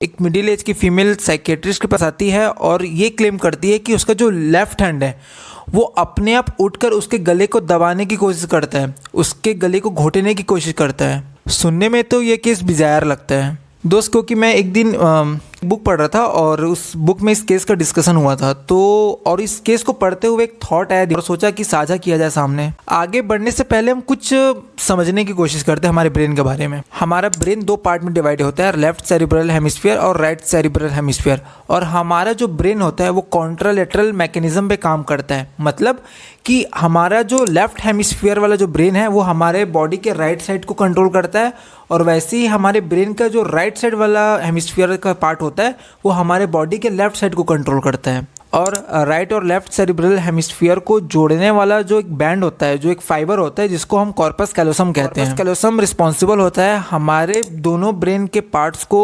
एक middle age की female psychiatrist के पास आती है और ये क्लेम करती है कि उसका जो लेफ्ट हैंड है वो अपने आप उठकर उसके गले को दबाने की कोशिश करता है, उसके गले को घोटने की कोशिश करता है। सुनने में तो ये केस बिजायर लगता है दोस्त, क्योंकि मैं एक दिन बुक पढ़ रहा था और उस बुक में इस केस का डिस्कशन हुआ था। तो और इस केस को पढ़ते हुए एक थॉट आया और सोचा कि साझा किया जाए सामने। आगे बढ़ने से पहले हम कुछ समझने की कोशिश करते हैं हमारे ब्रेन के बारे में। हमारा ब्रेन दो पार्ट में डिवाइड होता है, लेफ्ट सेरिब्रल हेमिस्फीयर और राइट सेरिब्रल हेमिस्फीयर। और हमारा जो ब्रेन होता है वो कॉन्ट्रालेटरल मैकेनिज्म पे काम करता है, मतलब कि हमारा जो लेफ्ट हेमिस्फीयर वाला जो ब्रेन है वो हमारे बॉडी के राइट साइड को कंट्रोल करता है, और वैसे ही हमारे ब्रेन का जो राइट साइड वाला हेमिस्फीयर का पार्ट होता है वो हमारे बॉडी के लेफ्ट साइड को कंट्रोल करता है। और राइट और लेफ्ट सेरिब्रल हेमिस्फीयर को जोड़ने वाला जो एक बैंड होता है, जो एक फाइबर होता है, जिसको हम कॉर्पस कैलोसम कहते हैं। कैलोसम रिस्पॉन्सिबल होता है हमारे दोनों ब्रेन के पार्ट्स को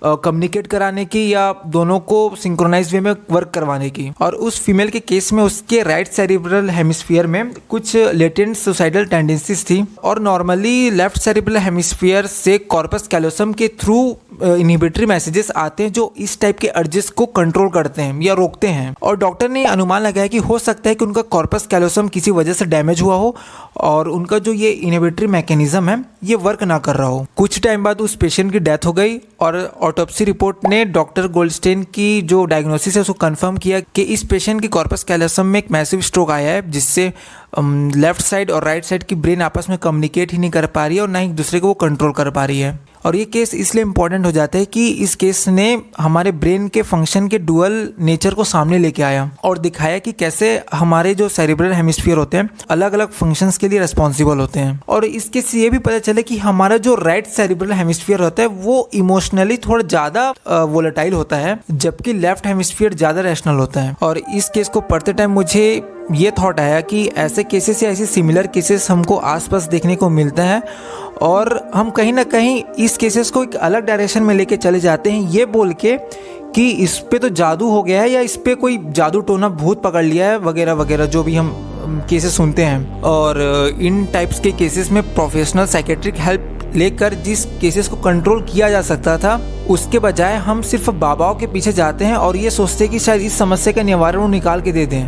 कम्युनिकेट कराने की या दोनों को सिंक्रोनाइज वे में वर्क करवाने की। और उस फीमेल के केस में उसके राइट सेरिब्रल हेमिस्फीयर में कुछ लेटेंट सुसाइडल टेंडेंसीज थी, और नॉर्मली लेफ्ट सेरिब्रल हेमिस्फीयर से कॉर्पस कैलोसम के थ्रू इनहिबिटरी मैसेजेस आते हैं जो इस टाइप के अर्जेस को कंट्रोल करते हैं या रोकते हैं। और डॉक्टर ने अनुमान लगाया कि हो सकता है कि उनका कॉर्पस कैलोसम किसी वजह से डैमेज हुआ हो और उनका जो ये इनहिबिटरी मैकेनिज्म है ये वर्क ना कर रहा हो। कुछ टाइम बाद उस पेशेंट की डेथ हो गई और ऑटोप्सी रिपोर्ट ने डॉक्टर गोल्डस्टेन की जो डायग्नोसिस है उसको कंफर्म किया कि इस पेशेंट की कॉर्पस कैलोसम में एक मैसिव स्ट्रोक आया है, जिससे लेफ्ट साइड और राइट साइड की ब्रेन आपस में कम्युनिकेट ही नहीं कर पा रही है और ना ही एक दूसरे को वो कंट्रोल कर पा रही है। और ये केस इसलिए इम्पॉर्टेंट हो जाता है कि इस केस ने हमारे ब्रेन के फंक्शन के डुअल नेचर को सामने लेके आया और दिखाया कि कैसे हमारे जो सेरिब्रल हेमिस्फीयर होते हैं अलग अलग फंक्शंस के लिए रिस्पॉन्सिबल होते हैं। और इस केस से ये भी पता चले कि हमारा जो राइट सेरिब्रल हेमिस्फीयर होता है वो इमोशनली थोड़ा ज़्यादा वोलेटाइल होता है, जबकि लेफ्ट हेमिस्फीयर ज़्यादा रैशनल होता है। और इस केस को पढ़ते टाइम मुझे ये थॉट आया कि ऐसे केसेस या ऐसे सिमिलर केसेस हमको आसपास देखने को मिलते हैं, और हम कहीं ना कहीं इस केसेस को एक अलग डायरेक्शन में लेके चले जाते हैं ये बोल के कि इस पे तो जादू हो गया है या इस पे कोई जादू टोना भूत पकड़ लिया है वगैरह वगैरह, जो भी हम केसेस सुनते हैं। और इन टाइप्स के केसेस में प्रोफेशनल साइकेट्रिक हेल्प लेकर जिस केसेस को कंट्रोल किया जा सकता था उसके बजाय हम सिर्फ बाबाओं के पीछे जाते हैं और ये सोचते हैं कि शायद इस समस्या का निवारण वो निकाल के दे दें।